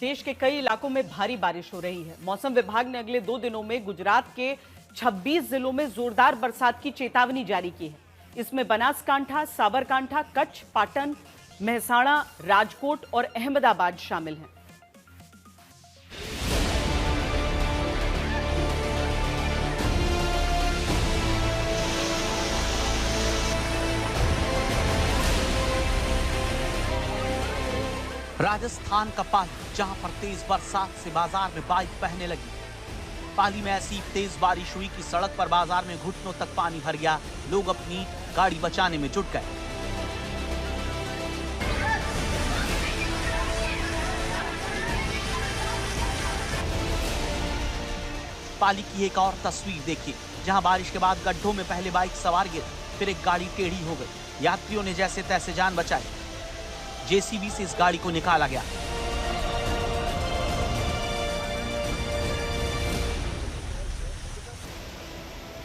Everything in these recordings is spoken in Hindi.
देश के कई इलाकों में भारी बारिश हो रही है। मौसम विभाग ने अगले 2 दिनों में गुजरात के 26 जिलों में जोरदार बरसात की चेतावनी जारी की है। इसमें बनासकांठा, साबरकांठा, कच्छ, पाटन, मेहसाणा, राजकोट और अहमदाबाद शामिल हैं। राजस्थान का पाली, जहां पर तेज बरसात से बाजार में बाइक बहने लगी। पाली में ऐसी तेज बारिश हुई कि सड़क पर बाजार में घुटनों तक पानी भर गया। लोग अपनी गाड़ी बचाने में जुट गए। पाली की एक और तस्वीर देखिए, जहां बारिश के बाद गड्ढों में पहले बाइक सवार गिरे, फिर एक गाड़ी टेढ़ी हो गई। यात्रियों ने जैसे तैसे जान बचाई। जेसीबी से इस गाड़ी को निकाला गया।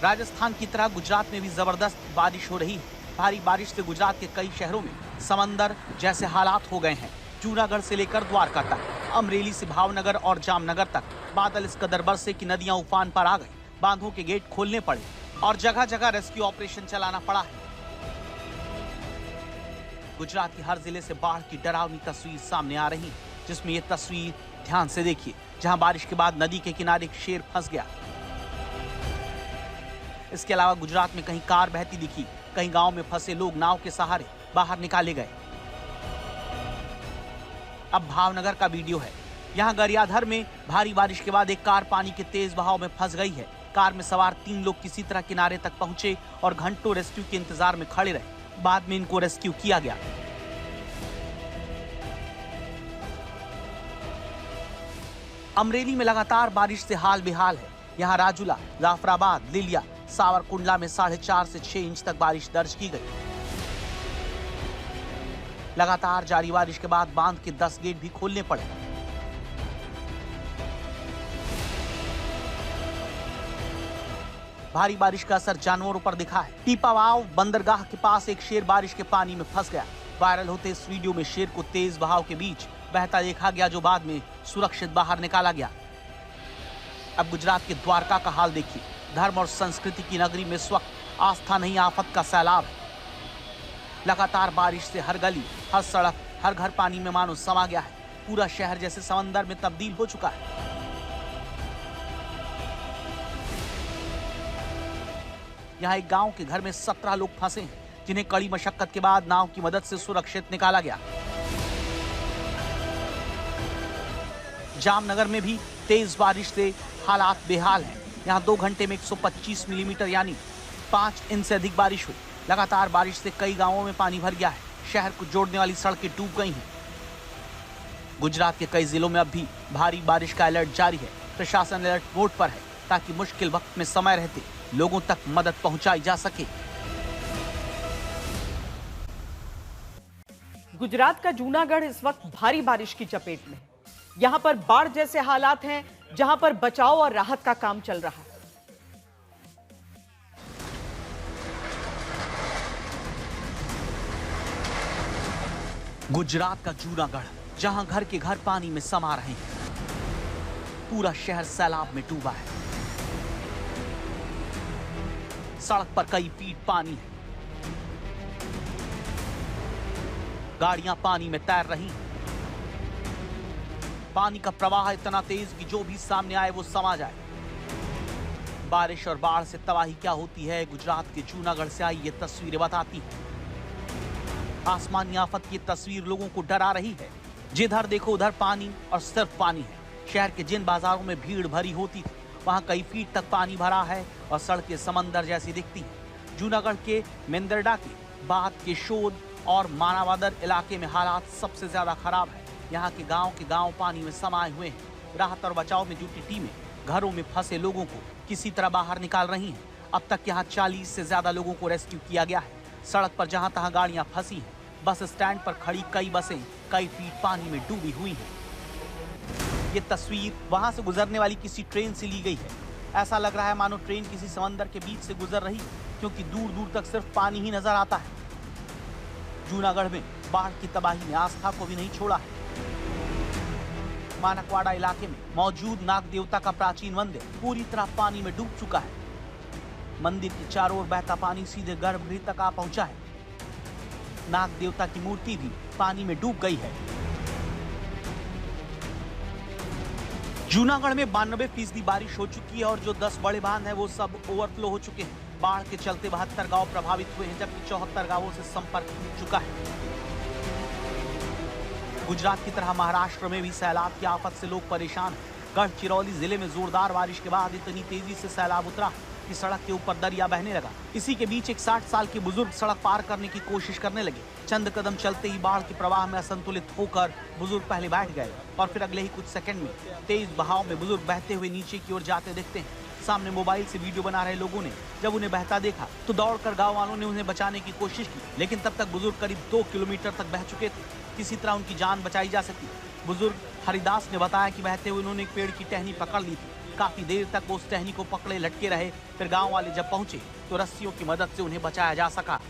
राजस्थान की तरह गुजरात में भी जबरदस्त बारिश हो रही है। भारी बारिश से गुजरात के कई शहरों में समंदर जैसे हालात हो गए हैं। जूनागढ़ से लेकर द्वारका तक, अमरेली से भावनगर और जामनगर तक बादल इस कदर बरसे कि नदियां उफान पर आ गई। बांधों के गेट खोलने पड़े और जगह जगह रेस्क्यू ऑपरेशन चलाना पड़ा है। गुजरात के हर जिले से बाढ़ की डरावनी तस्वीर सामने आ रही है, जिसमें ये तस्वीर ध्यान से देखिए, जहां बारिश के बाद नदी के किनारे एक शेर फंस गया। इसके अलावा गुजरात में कहीं कार बहती दिखी, कहीं गांव में फंसे लोग नाव के सहारे बाहर निकाले गए। अब भावनगर का वीडियो है। यहां गरियाधर में भारी बारिश के बाद एक कार पानी के तेज बहाव में फंस गई है। कार में सवार 3 लोग किसी तरह किनारे तक पहुंचे और घंटों रेस्क्यू के इंतजार में खड़े रहे। बाद में इनको रेस्क्यू किया गया। अमरेली में लगातार बारिश से हाल बेहाल है। यहां राजूला, जाफराबाद, लिलिया, सावरकुंडला में 4.5 से 6 इंच तक बारिश दर्ज की गई। लगातार जारी बारिश के बाद बांध के 10 गेट भी खोलने पड़े। भारी बारिश का असर जानवरों पर दिखा है। पीपावाव बंदरगाह के पास एक शेर बारिश के पानी में फंस गया। वायरल होते इस वीडियो में शेर को तेज बहाव के बीच बहता देखा गया, जो बाद में सुरक्षित बाहर निकाला गया। अब गुजरात के द्वारका का हाल देखिए। धर्म और संस्कृति की नगरी में इस वक्त आस्था नहीं आफत का सैलाब है। लगातार बारिश से हर गली, हर सड़क, हर घर पानी में मानो समा गया है। पूरा शहर जैसे समंदर में तब्दील हो चुका है। यहाँ एक गांव के घर में 17 लोग फंसे हैं, जिन्हें कड़ी मशक्कत के बाद नाव की मदद से सुरक्षित निकाला गया। जामनगर में भी तेज बारिश से हालात बेहाल हैं। यहाँ 2 घंटे में 125 मिलीमीटर यानी 5 इंच से अधिक बारिश हुई। लगातार बारिश से कई गांवों में पानी भर गया है। शहर को जोड़ने वाली सड़कें डूब गई हैं। गुजरात के कई जिलों में अब भी भारी बारिश का अलर्ट जारी है। प्रशासन अलर्ट मोड पर है, ताकि मुश्किल वक्त में समय रहते लोगों तक मदद पहुंचाई जा सके। गुजरात का जूनागढ़ इस वक्त भारी बारिश की चपेट में है। यहां पर बाढ़ जैसे हालात हैं, जहां पर बचाव और राहत का काम चल रहा है। गुजरात का जूनागढ़, जहां घर के घर पानी में समा रहे हैं। पूरा शहर सैलाब में डूबा है। सड़क पर कई फीट पानी है। गाड़ियां पानी में तैर रही हैं। पानी का प्रवाह इतना तेज कि जो भी सामने आए वो समा जाए। बारिश और बाढ़ से तबाही क्या होती है, गुजरात के जूनागढ़ से आई ये तस्वीरें बताती हैं। आसमानी आफत की तस्वीर लोगों को डरा रही है। जिधर देखो उधर पानी और सिर्फ पानी है। शहर के जिन बाजारों में भीड़ भरी होती थी, वहां कई फीट तक पानी भरा है और सड़कें समंदर जैसी दिखती हैं। जूनागढ़ के मेंदरडा के बाद के शोध और मानावादर इलाके में हालात सबसे ज्यादा खराब है। यहाँ के गांव पानी में समाये हुए हैं। राहत और बचाव में जुटी टीमें घरों में फंसे लोगों को किसी तरह बाहर निकाल रही हैं। अब तक यहाँ 40 से ज्यादा लोगों को रेस्क्यू किया गया है। सड़क पर जहां तहां गाड़ियां फंसी हैं। बस स्टैंड पर खड़ी कई बसें कई फीट पानी में डूबी हुई हैं। ये तस्वीर वहां से गुजरने वाली किसी ट्रेन से ली गई है। ऐसा लग रहा है मानो ट्रेन किसी समंदर के बीच से गुजर रही है, क्योंकि दूर दूर तक सिर्फ पानी ही नजर आता है। जूनागढ़ में बाढ़ की तबाही ने आस्था को भी नहीं छोड़ा है। मानकवाड़ा इलाके में मौजूद नाग देवता का प्राचीन मंदिर पूरी तरह पानी में डूब चुका है। मंदिर के चारों ओर बहता पानी सीधे गर्भगृह तक आ पहुंचा है। नाग देवता की मूर्ति भी पानी में डूब गई है। जूनागढ़ में 92% बारिश हो चुकी है और जो 10 बड़े बांध हैं वो सब ओवरफ्लो हो चुके हैं। बाढ़ के चलते 72 गांव प्रभावित हुए हैं, जबकि 74 गांवों से संपर्क टूट चुका है। गुजरात की तरह महाराष्ट्र में भी सैलाब की आफत से लोग परेशान हैं। गढ़चिरौली जिले में जोरदार बारिश के बाद इतनी तेजी से सैलाब उतरा कि सड़क के ऊपर दरिया बहने लगा। इसी के बीच एक 60 साल के बुजुर्ग सड़क पार करने की कोशिश करने लगे। चंद कदम चलते ही बाढ़ के प्रवाह में असंतुलित होकर बुजुर्ग पहले बैठ गए और फिर अगले ही कुछ सेकंड में तेज बहाव में बुजुर्ग बहते हुए नीचे की ओर जाते दिखते हैं। सामने मोबाइल से वीडियो बना रहे लोगों ने जब उन्हें बहता देखा तो दौड़कर गांव वालों ने उन्हें बचाने की कोशिश की, लेकिन तब तक बुजुर्ग करीब 2 किलोमीटर तक बह चुके थे। किसी तरह उनकी जान बचाई जा सकी। बुजुर्ग हरिदास ने बताया कि बहते हुए उन्होंने एक पेड़ की टहनी पकड़ ली थी। काफी देर तक वो उस टहनी को पकड़े लटके रहे। फिर गांव वाले जब पहुंचे तो रस्सियों की मदद से उन्हें बचाया जा सका।